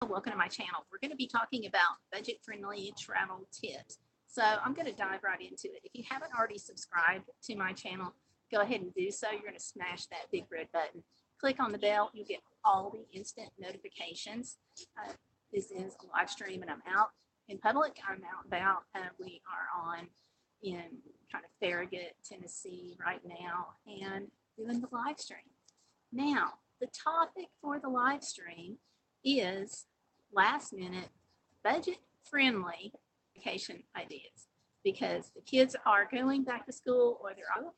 Welcome to my channel. We're going to be talking about budget-friendly travel tips. So I'm going to dive right into it. If you haven't already subscribed to my channel, go ahead and do so. You're going to smash that big red button. Click on the bell. You'll get all the instant notifications. This is a live stream and I'm out in public. I'm out and about. We are on in kind of Farragut, Tennessee right now and doing the live stream. Now, the topic for the live stream is last minute budget friendly vacation ideas, because the kids are going back to school or they're out.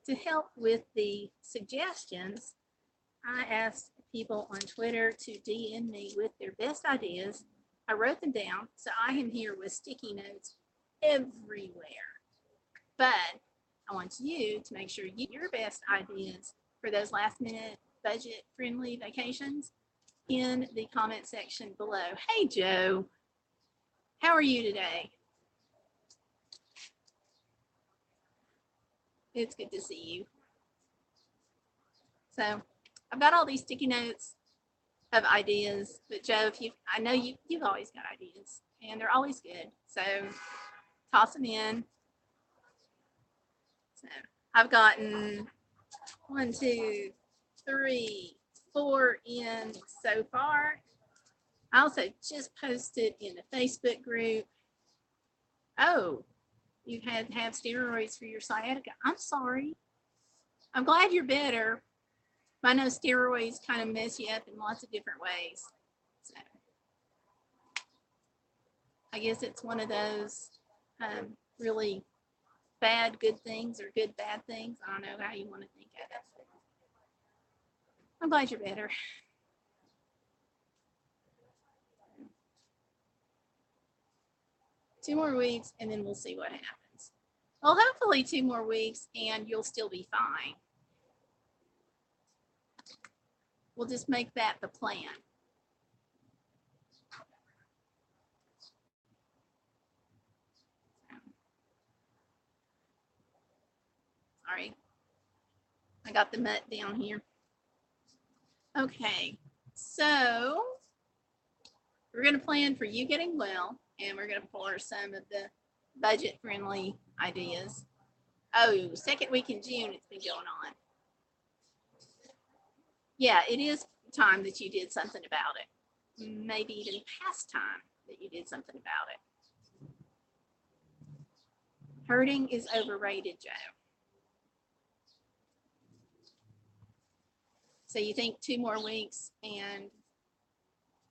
To help with the suggestions, I asked people on Twitter to DM me with their best ideas. I wrote them down, so I am here with sticky notes everywhere. But I want you to make sure you get your best ideas for those last minute budget friendly vacations in the comment section below. Hey Joe, how are you today? It's good to see you. So I've got all these sticky notes of ideas, but Joe, I know you've always got ideas and they're always good. So toss them in. So I've gotten 1, 2, 3, 4 in so far. I also just posted in the Facebook group. Oh, you had to have steroids for your sciatica. I'm sorry. I'm glad you're better. I know steroids kind of mess you up in lots of different ways. So I guess it's one of those really bad good things or good bad things. I don't know how you want to think of it. I'm glad you're better. 2 more weeks and then we'll see what happens. Well, hopefully 2 more weeks and you'll still be fine. We'll just make that the plan. Sorry, I got the mutt down here. Okay, so we're going to plan for you getting well, and we're going to pour some of the budget-friendly ideas. Oh, second week in June, it's been going on. Yeah, it is time that you did something about it. Maybe even past time that you did something about it. Hurting is overrated, Joe. So you think 2 more weeks and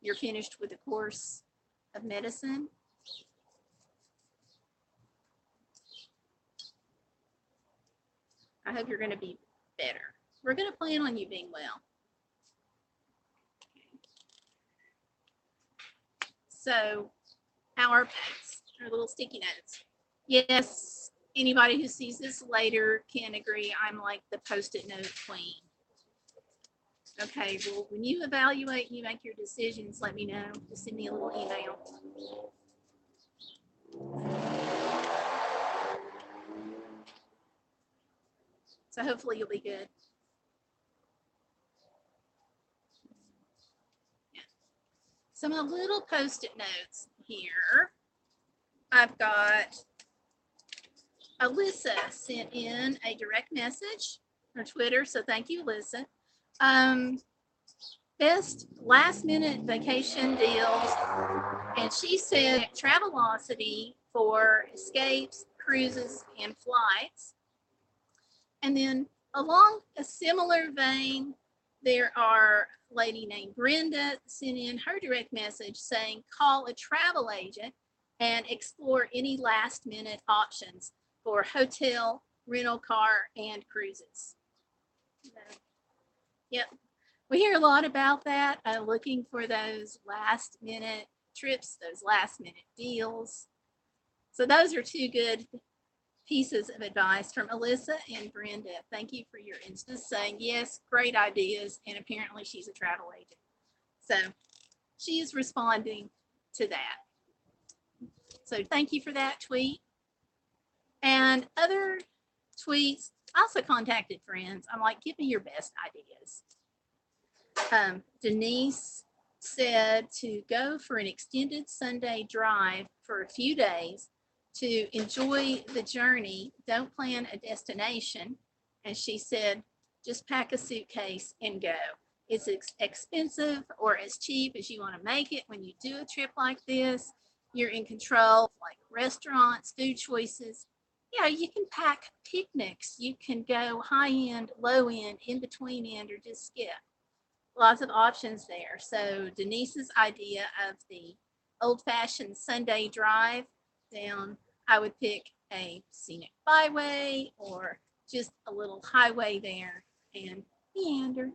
you're finished with the course of medicine? I hope you're going to be better. We're going to plan on you being well. So our packs, our little sticky notes. Yes, anybody who sees this later can agree I'm like the post-it note queen. Okay, well, when you evaluate and you make your decisions, let me know. Just send me a little email. So hopefully you'll be good. Yeah. Some of the little post-it notes here. I've got Alyssa sent in a direct message on Twitter, so thank you, Alyssa. Best last minute vacation deals, and she said Travelocity for escapes, cruises, and flights. And then along a similar vein, there are a lady named Brenda sent in her direct message saying call a travel agent and explore any last minute options for hotel, rental car, and cruises. Yep. We hear a lot about that, looking for those last minute trips, those last minute deals. So those are 2 good pieces of advice from Alyssa and Brenda. Thank you for your instance saying, yes, great ideas. And apparently she's a travel agent. So she is responding to that. So thank you for that tweet. And other tweets, I also contacted friends. I'm like, give me your best ideas. Denise said to go for an extended Sunday drive for a few days to enjoy the journey. Don't plan a destination. And she said, just pack a suitcase and go. It's expensive or as cheap as you want to make it. When you do a trip like this, you're in control of like restaurants, food choices. You know, you can pack picnics. You can go high end, low end, in between end, or just skip. Lots of options there. So Denise's idea of the old-fashioned Sunday drive down, I would pick a scenic byway or just a little highway there and meander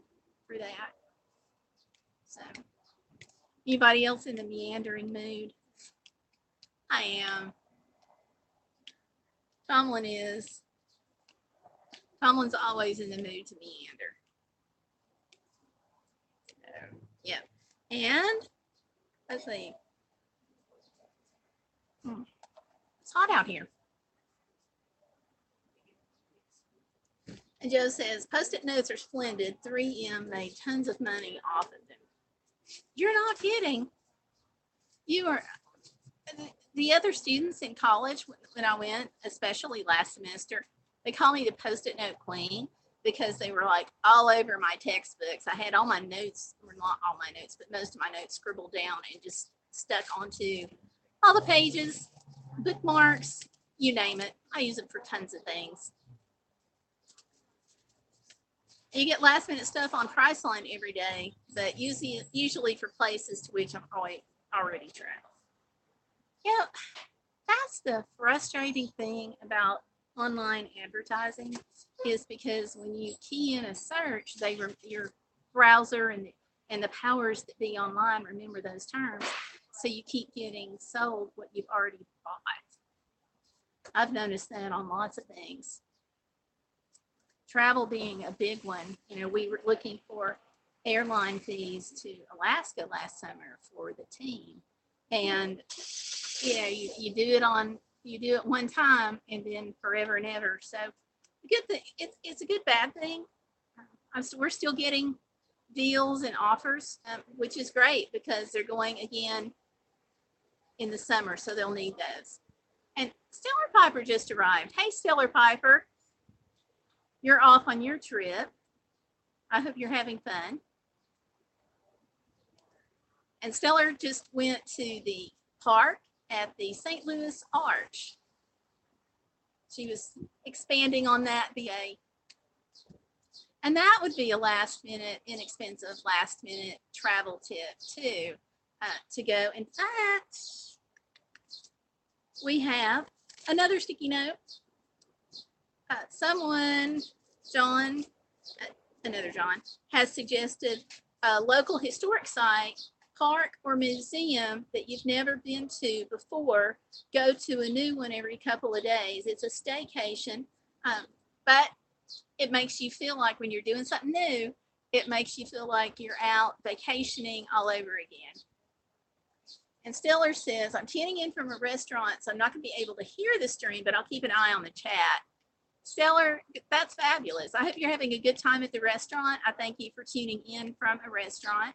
for that. So anybody else in the meandering mood? I am. Tomlin's always in the mood to meander. So, yeah. And let's see. It's hot out here. And Joe says, Post-it notes are splendid. 3M made tons of money off of them. You're not kidding. You are. The other students in college, when I went, especially last semester, they call me the Post-it note queen because they were like all over my textbooks. I had all my notes, or not all my notes, but most of my notes scribbled down and just stuck onto all the pages, bookmarks, you name it. I use it for tons of things. You get last minute stuff on Priceline every day, but usually for places to which I'm already traveled. You know, that's the frustrating thing about online advertising is because when you key in a search, your browser and the powers that be online remember those terms. So you keep getting sold what you've already bought. I've noticed that on lots of things. Travel being a big one. You know, we were looking for airline fees to Alaska last summer for the team. And you know, you do it one time and then forever and ever. So the good thing, it's a good bad thing. We're still getting deals and offers, which is great because they're going again in the summer, so they'll need those. And Stellar Piper just arrived. Hey, Stellar Piper, you're off on your trip. I hope you're having fun. And Stellar just went to the park at the St. Louis Arch. She was expanding on that BA. And that would be a last minute, inexpensive last minute travel tip too, to go. In fact, we have another sticky note. Someone, John, another John, has suggested a local historic site, park, or museum that you've never been to before. Go to a new one every couple of days. It's a staycation, but it makes you feel like when you're doing something new, it makes you feel like you're out vacationing all over again. And Stellar says, I'm tuning in from a restaurant, so I'm not going to be able to hear the stream, but I'll keep an eye on the chat. Stellar, that's fabulous. I hope you're having a good time at the restaurant. I thank you for tuning in from a restaurant.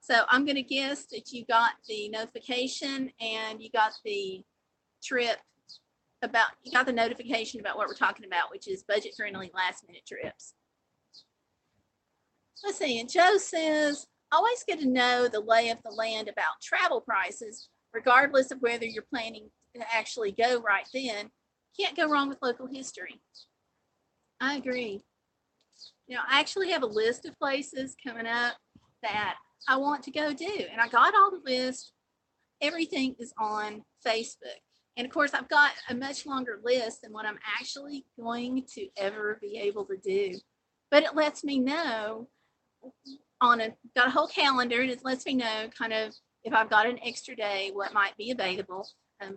So I'm going to guess that you got the notification and you got the trip about, you got the notification about what we're talking about, which is budget-friendly last-minute trips. Let's see, and Joe says, always good to know the lay of the land about travel prices, regardless of whether you're planning to actually go right then. Can't go wrong with local history. I agree. You know, I actually have a list of places coming up that I want to go do, and I got all the list. Everything is on Facebook. And of course, I've got a much longer list than what I'm actually going to ever be able to do. But it lets me know got a whole calendar, and it lets me know kind of if I've got an extra day, what might be available.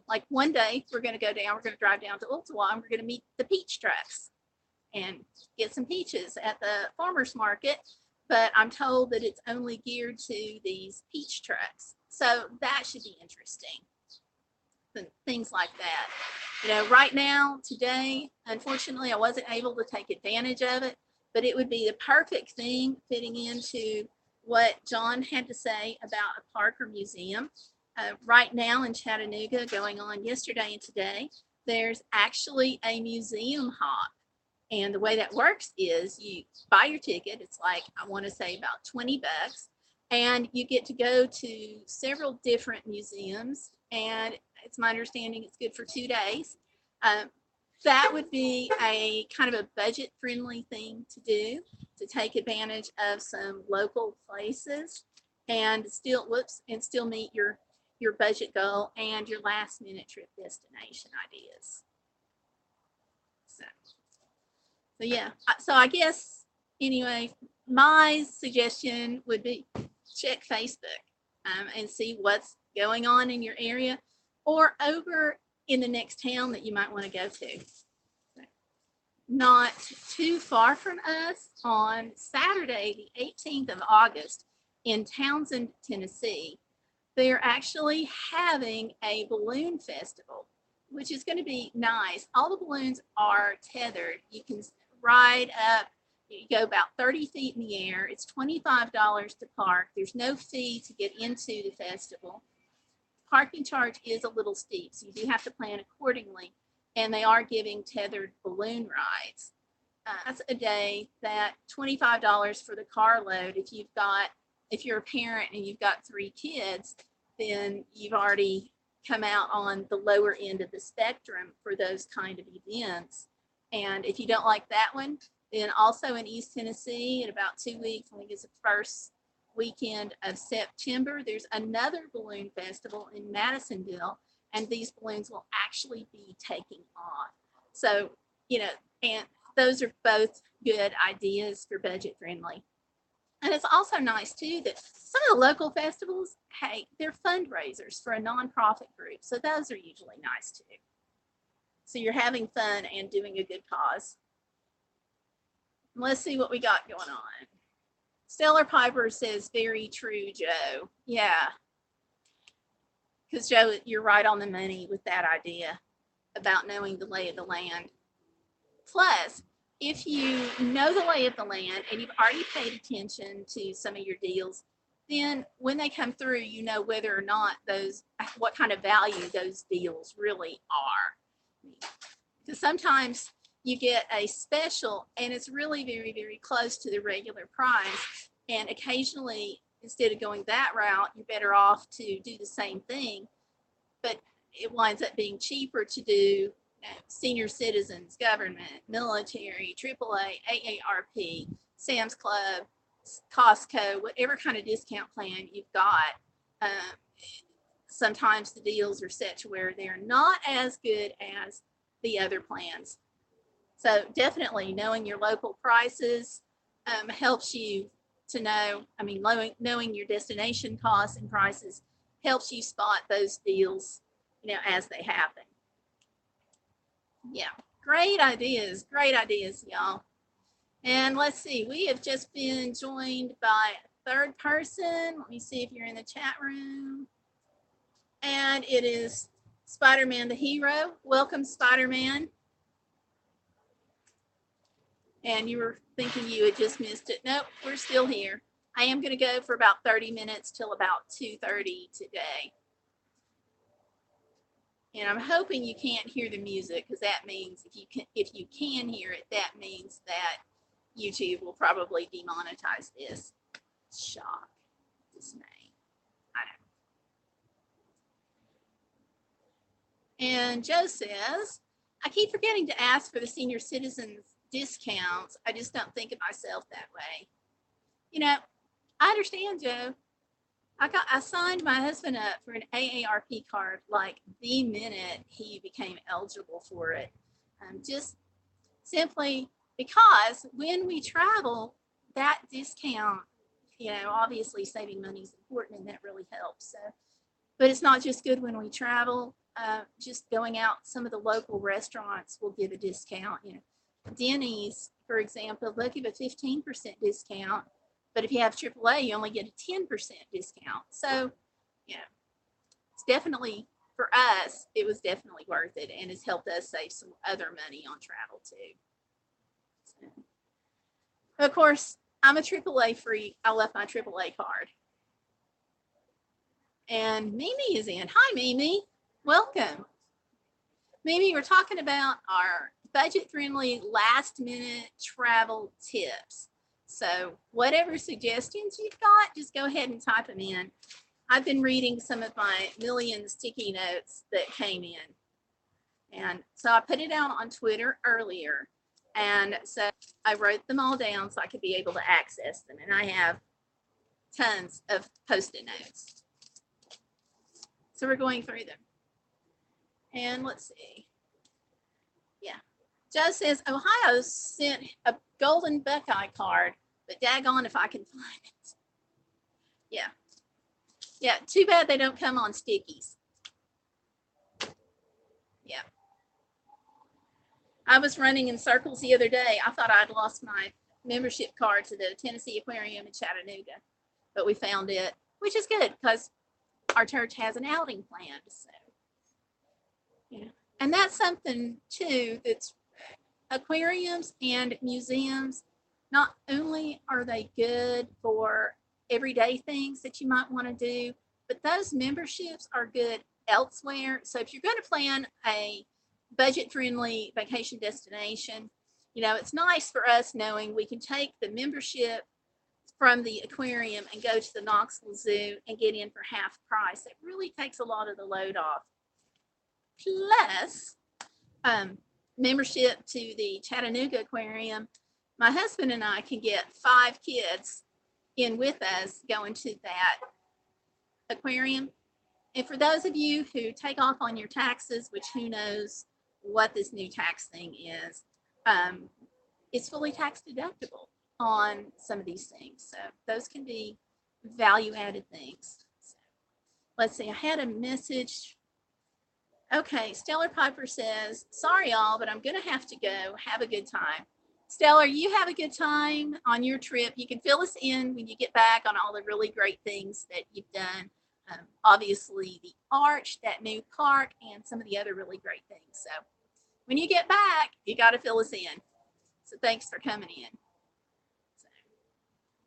Like one day we're going to drive down to Ottawa, and we're going to meet the peach trucks and get some peaches at the farmer's market. But I'm told that it's only geared to these peach trucks. So that should be interesting. Things like that. You know, right now, today, unfortunately, I wasn't able to take advantage of it, but it would be the perfect thing fitting into what John had to say about a park or museum. Right now in Chattanooga, going on yesterday and today, there's actually a museum hop. And the way that works is you buy your ticket. It's like, I want to say about 20 bucks. And you get to go to several different museums. And it's my understanding it's good for 2 days. That would be a kind of a budget friendly thing to do, to take advantage of some local places and still meet your budget goal and your last minute trip destination ideas. So yeah, so I guess anyway, my suggestion would be check Facebook and see what's going on in your area or over in the next town that you might want to go to. Not too far from us, on Saturday, the 18th of August in Townsend, Tennessee, they're actually having a balloon festival, which is going to be nice. All the balloons are tethered. You can ride up, you go about 30 feet in the air. It's $25 to park. There's no fee to get into the festival. Parking charge is a little steep, so you do have to plan accordingly. And they are giving tethered balloon rides. That's a day that $25 for the carload. If you're a parent and you've got 3 kids, then you've already come out on the lower end of the spectrum for those kind of events. And if you don't like that one, then also in East Tennessee, in about 2 weeks, I think it's the first weekend of September, there's another balloon festival in Madisonville, and these balloons will actually be taking off. So, and those are both good ideas for budget friendly. And it's also nice too that some of the local festivals, hey, they're fundraisers for a nonprofit group. So those are usually nice too. So you're having fun and doing a good cause. Let's see what we got going on. Stellar Piper says, very true, Joe. Yeah. Because Joe, you're right on the money with that idea about knowing the lay of the land. Plus, if you know the lay of the land and you've already paid attention to some of your deals, then when they come through, you know whether or not what kind of value those deals really are. Because sometimes you get a special and it's really very, very close to the regular price. And occasionally, instead of going that route, you're better off to do the same thing. But it winds up being cheaper to do senior citizens, government, military, AAA, AARP, Sam's Club, Costco, whatever kind of discount plan you've got. Sometimes the deals are set to where they're not as good as the other plans. So definitely knowing your local prices helps you to know, knowing your destination costs and prices helps you spot those deals, as they happen. Yeah, great ideas, y'all. And let's see, we have just been joined by a third person. Let me see if you're in the chat room. And it is Spider-Man the Hero. Welcome, Spider-Man. And you were thinking you had just missed it. Nope, we're still here. I am going to go for about 30 minutes till about 2:30 today. And I'm hoping you can't hear the music, because that means if you can hear it, that means that YouTube will probably demonetize this. Shock, dismay. I know. And Joe says, I keep forgetting to ask for the senior citizens discounts. I just don't think of myself that way. I understand, Joe. I signed my husband up for an AARP card like the minute he became eligible for it. Just simply because when we travel, that discount, obviously saving money is important and that really helps. So, but it's not just good when we travel. Just going out, some of the local restaurants will give a discount. Denny's, for example, they'll give a 15% discount. But if you have AAA, you only get a 10% discount. So, it's definitely, for us, it was definitely worth it. And it's helped us save some other money on travel too. So, Of course, I'm a AAA freak. I left my AAA card. And Mimi is in. Hi, Mimi. Welcome. Mimi, we're talking about our budget-friendly last-minute travel tips. So whatever suggestions you've got, just go ahead and type them in. I've been reading some of my million sticky notes that came in. And so I put it out on Twitter earlier. And so I wrote them all down so I could be able to access them. And I have tons of Post-it notes. So we're going through them. And let's see. Yeah. Joe says, Ohio sent a golden Buckeye card, but daggone if I can find it. Yeah. Yeah, too bad they don't come on stickies. Yeah. I was running in circles the other day. I thought I'd lost my membership card to the Tennessee Aquarium in Chattanooga, but we found it, which is good because our church has an outing planned. So, yeah. And that's something too that's aquariums and museums. Not only are they good for everyday things that you might want to do, but those memberships are good elsewhere. So if you're going to plan a budget-friendly vacation destination, you know, it's nice for us knowing we can take the membership from the aquarium and go to the Knoxville Zoo and get in for half price. It really takes a lot of the load off. Plus, membership to the Chattanooga Aquarium, my husband and I can get 5 kids in with us going to that aquarium. And for those of you who take off on your taxes, which who knows what this new tax thing is, it's fully tax deductible on some of these things. So those can be value added things. So, let's see, I had a message. Okay, Stellar Piper says, sorry all, but I'm going to have to go. Have a good time. Stellar, you have a good time on your trip. You can fill us in when you get back on all the really great things that you've done. Obviously, the Arch, that new park, and some of the other really great things. So when you get back, you got to fill us in. So thanks for coming in. So,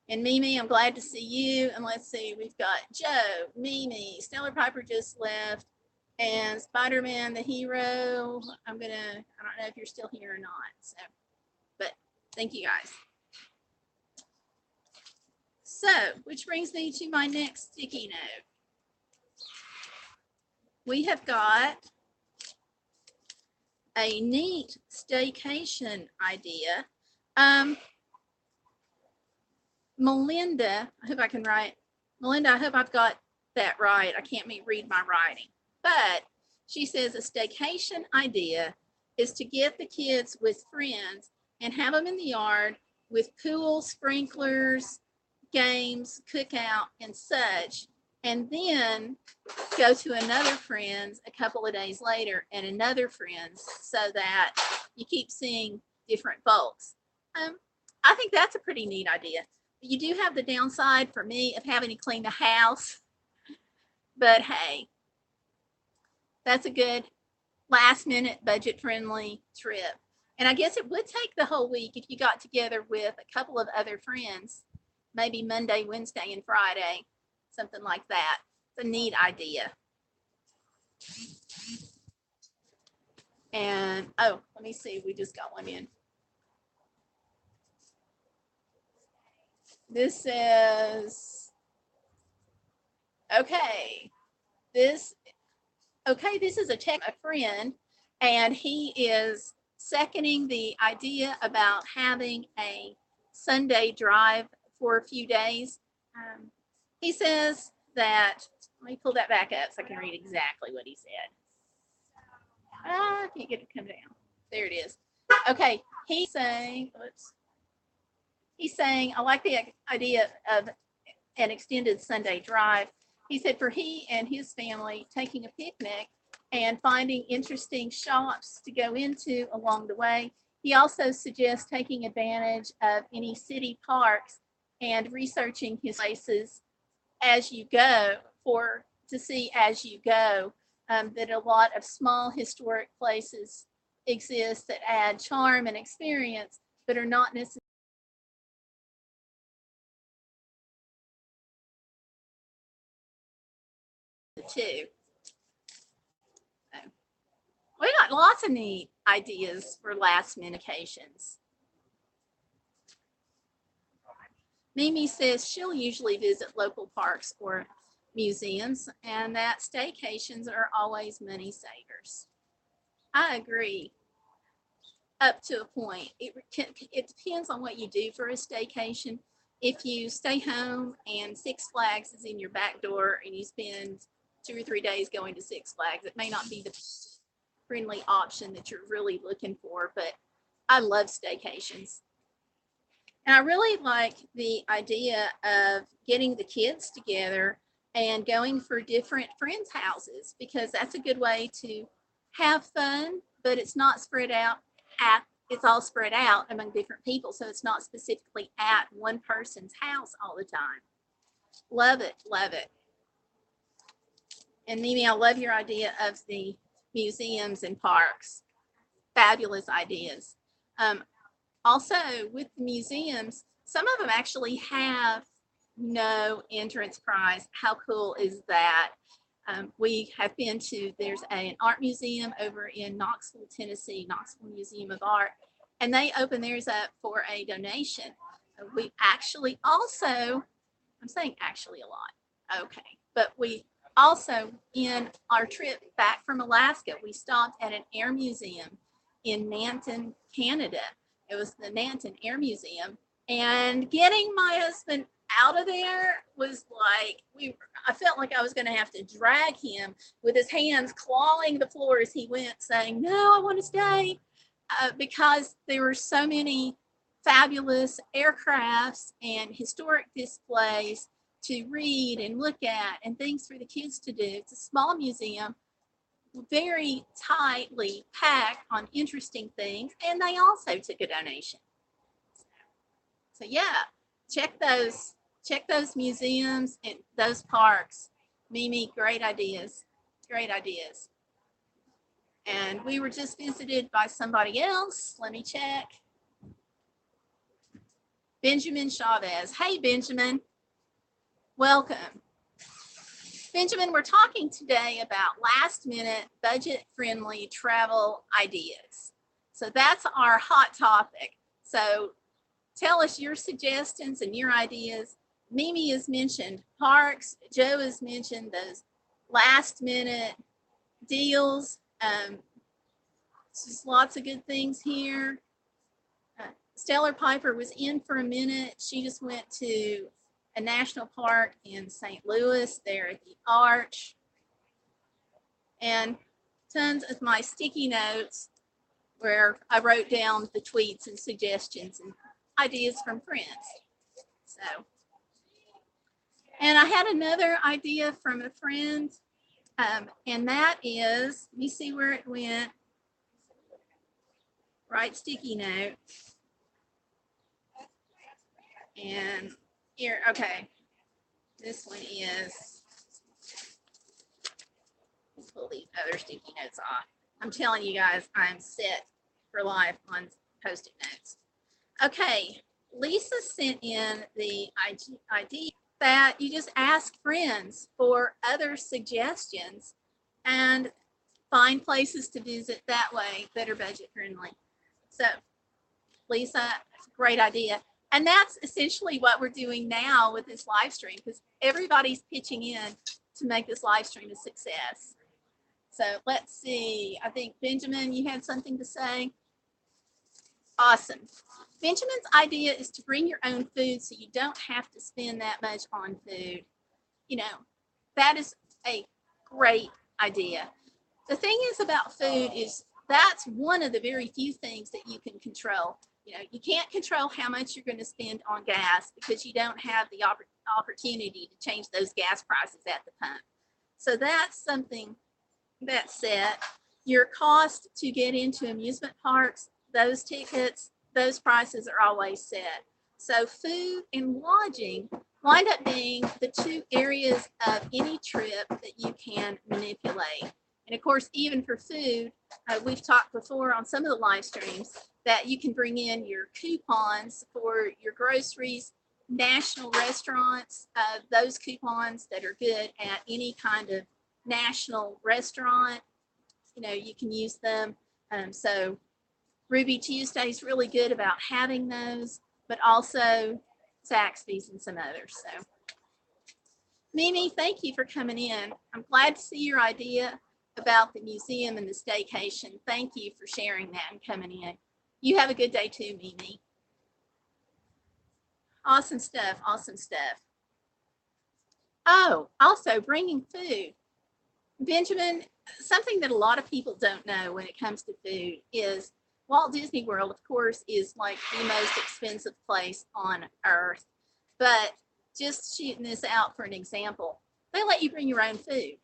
and Mimi, I'm glad to see you. And let's see, we've got Joe, Mimi, Stellar Piper just left, and Spider-Man the hero. I don't know if you're still here or not. So, but thank you guys. So, which brings me to my next sticky note. We have got a neat staycation idea. Melinda, I hope I can write. Melinda, I hope I've got that right. I can't read my writing. But she says a staycation idea is to get the kids with friends and have them in the yard with pool, sprinklers, games, cookout, and such, and then go to another friend's a couple of days later and another friend's, so that you keep seeing different folks. I think that's a pretty neat idea. You do have the downside for me of having to clean the house, but hey, that's a good last minute budget friendly trip. And I guess it would take the whole week if you got together with a couple of other friends, maybe Monday, Wednesday, and Friday, something like that. It's a neat idea. And oh, let me see, we just got one in. This says, okay, this is a friend, and he is seconding the idea about having a Sunday drive for a few days. He says that, let me pull that back up so I can read exactly what he said. I can't get it to come down. There it is. Okay, he's saying, I like the idea of an extended Sunday drive. He said for he and his family taking a picnic and finding interesting shops to go into along the way. He also suggests taking advantage of any city parks and researching his places as you go to see as you go, that a lot of small historic places exist that add charm and experience, but are not necessarily too. So, we got lots of neat ideas for last minute occasions. Mimi says she'll usually visit local parks or museums and that staycations are always money savers. I agree up to a point. It depends on what you do for a staycation. If you stay home and Six Flags is in your back door and you spend 2 or 3 days going to Six Flags, it may not be the friendly option that you're really looking for, but I love staycations. And I really like the idea of getting the kids together and going for different friends' houses because that's a good way to have fun, but it's not spread out it's all spread out among different people. So it's not specifically at one person's house all the time. Love it. Love it. And Mimi, I love your idea of the museums and parks. Fabulous ideas. Also, with the museums, some of them actually have no entrance prize. How cool is that? We have been to, there's an art museum over in Knoxville, Tennessee, Knoxville Museum of Art, and they open theirs up for a donation. We actually also, I'm saying actually a lot, okay, but we also, in our trip back from Alaska, we stopped at an air museum in Nanton, Canada. It was the Nanton Air Museum, and getting my husband out of there was like I felt like I was going to have to drag him with his hands clawing the floor as he went, saying, "No, I want to stay," because there were so many fabulous aircrafts and historic displays to read and look at and things for the kids to do. It's a small museum, very tightly packed on interesting things, and they also took a donation. So yeah, check those museums and those parks. Mimi, great ideas. Great ideas. And we were just visited by somebody else. Let me check. Benjamin Chavez. Hey, Benjamin. Welcome. Benjamin, we're talking today about last minute budget friendly travel ideas. So that's our hot topic. So tell us your suggestions and your ideas. Mimi has mentioned parks. Joe has mentioned those last minute deals. Just lots of good things here. Stellar Piper was in for a minute. She just went to a national park in St. Louis there at the Arch. And tons of my sticky notes where I wrote down the tweets and suggestions and ideas from friends. So, and I had another idea from a friend, and that is, let me see where it went. Right sticky note. And here, okay, this one is, let's pull these other sticky notes off. I'm telling you guys, I'm set for life on Post-it notes. Okay, Lisa sent in the idea that you just ask friends for other suggestions and find places to visit that way that are budget friendly. So, Lisa, great idea. And that's essentially what we're doing now with this live stream because everybody's pitching in to make this live stream a success. So let's see. I think, Benjamin, you had something to say? Awesome. Benjamin's idea is to bring your own food so you don't have to spend that much on food. You know, that is a great idea. The thing is about food is that's one of the very few things that you can control. You know, you can't control how much you're going to spend on gas because you don't have the opportunity to change those gas prices at the pump. So that's something that's set. Your cost to get into amusement parks, those tickets, those prices are always set. So food and lodging wind up being the two areas of any trip that you can manipulate. And of course, even for food, we've talked before on some of the live streams that you can bring in your coupons for your groceries, national restaurants, those coupons that are good at any kind of national restaurant, you can use them. So Ruby Tuesday is really good about having those, but also Zaxby's and some others. So Mimi, thank you for coming in. I'm glad to see your idea about the museum and the staycation. Thank you for sharing that and coming in. You have a good day too, Mimi. Awesome stuff, awesome stuff. Oh, also bringing food. Benjamin, something that a lot of people don't know when it comes to food is Walt Disney World, of course, is like the most expensive place on earth. But just shooting this out for an example, they let you bring your own food.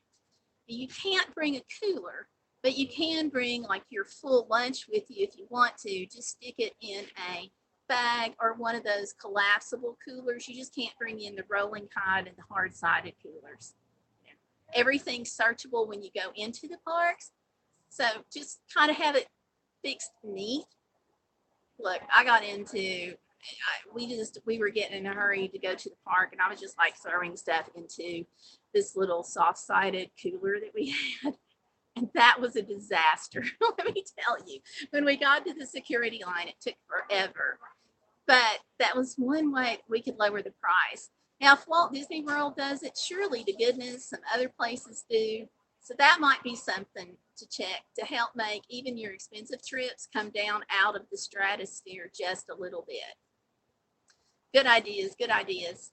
You can't bring a cooler, but you can bring like your full lunch with you if you want to. Just stick it in a bag or one of those collapsible coolers. You just can't bring in the rolling kind and the hard-sided coolers. Everything's searchable when you go into the parks. So just kind of have it fixed neat. Look, I got into, we were getting in a hurry to go to the park, and I was just like throwing stuff into this little soft-sided cooler that we had. And that was a disaster. Let me tell you, when we got to the security line, it took forever. But that was one way we could lower the price. Now, if Walt Disney World does it, surely to goodness some other places do. So that might be something to check to help make even your expensive trips come down out of the stratosphere just a little bit. Good ideas, good ideas.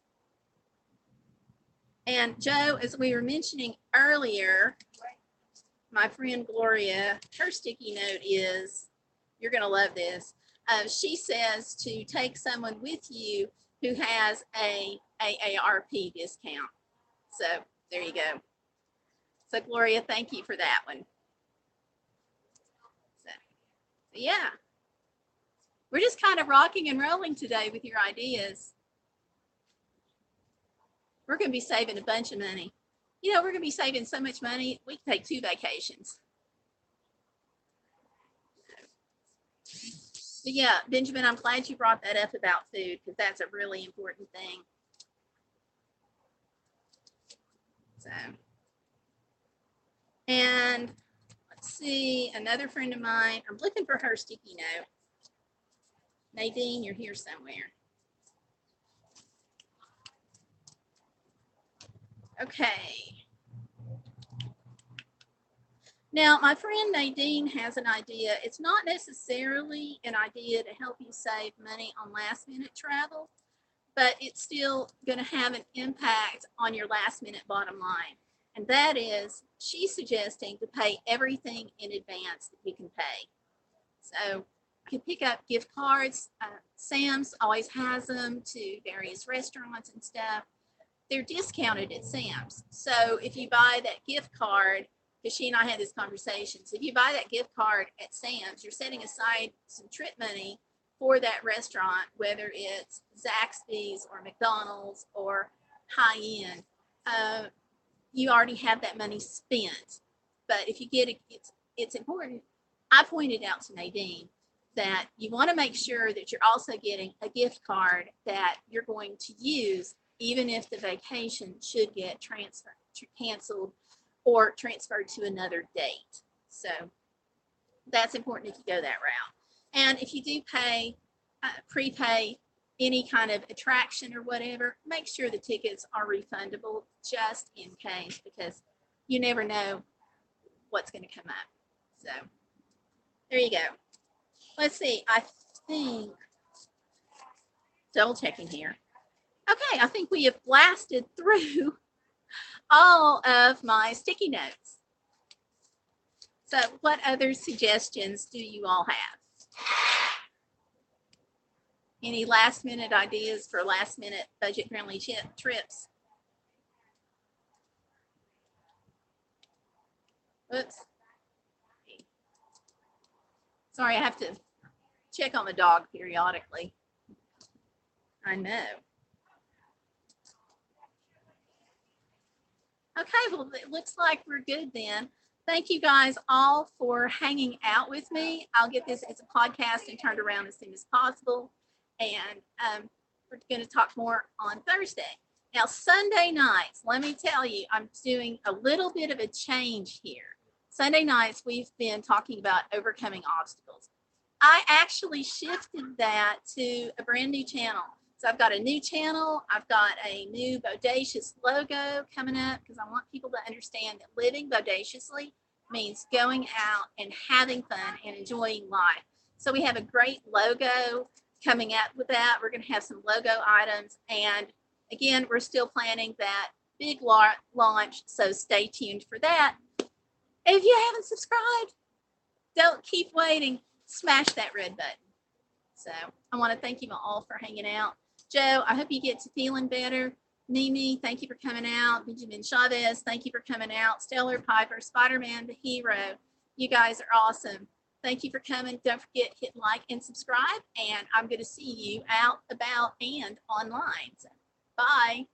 And Joe, as we were mentioning earlier, my friend Gloria, her sticky note is, you're going to love this. She says to take someone with you who has a AARP discount. So there you go. So Gloria, thank you for that one. So yeah, we're just kind of rocking and rolling today with your ideas. We're going to be saving a bunch of money. We're going to be saving so much money, we can take 2 vacations. But yeah, Benjamin, I'm glad you brought that up about food because that's a really important thing. So, and let's see, another friend of mine, I'm looking for her sticky note. Nadine, you're here somewhere. Okay. Now, my friend Nadine has an idea. It's not necessarily an idea to help you save money on last-minute travel, but it's still going to have an impact on your last-minute bottom line. And that is, she's suggesting to pay everything in advance that you can pay. So you can pick up gift cards. Sam's always has them to various restaurants and stuff. They're discounted at Sam's. So if you buy that gift card, because she and I had this conversation, so if you buy that gift card at Sam's, you're setting aside some trip money for that restaurant, whether it's Zaxby's or McDonald's or high-end. You already have that money spent. But if you get it, it's important. I pointed out to Nadine that you want to make sure that you're also getting a gift card that you're going to use even if the vacation should get canceled or transferred to another date. So that's important if you go that route. And if you do prepay any kind of attraction or whatever, make sure the tickets are refundable just in case, because you never know what's going to come up. So there you go. Let's see. I think, double checking here. Okay, I think we have blasted through all of my sticky notes. So what other suggestions do you all have? Any last minute ideas for last minute budget friendly trips? Oops. Sorry, I have to check on the dog periodically. I know. Okay, well, it looks like we're good then. Thank you guys all for hanging out with me. I'll get this as a podcast and turned around as soon as possible. And we're going to talk more on Thursday. Now, Sunday nights, let me tell you, I'm doing a little bit of a change here. Sunday nights, we've been talking about overcoming obstacles. I actually shifted that to a brand new channel. So I've got a new channel. I've got a new Bodacious logo coming up because I want people to understand that living bodaciously means going out and having fun and enjoying life. So we have a great logo coming up with that. We're going to have some logo items. And again, we're still planning that big launch. So stay tuned for that. If you haven't subscribed, don't keep waiting. Smash that red button. So I want to thank you all for hanging out. Joe, I hope you get to feeling better. Mimi, thank you for coming out. Benjamin Chavez, thank you for coming out. Stellar Piper, Spider-Man the Hero. You guys are awesome. Thank you for coming. Don't forget, hit like and subscribe. And I'm going to see you out, about, and online. So, bye.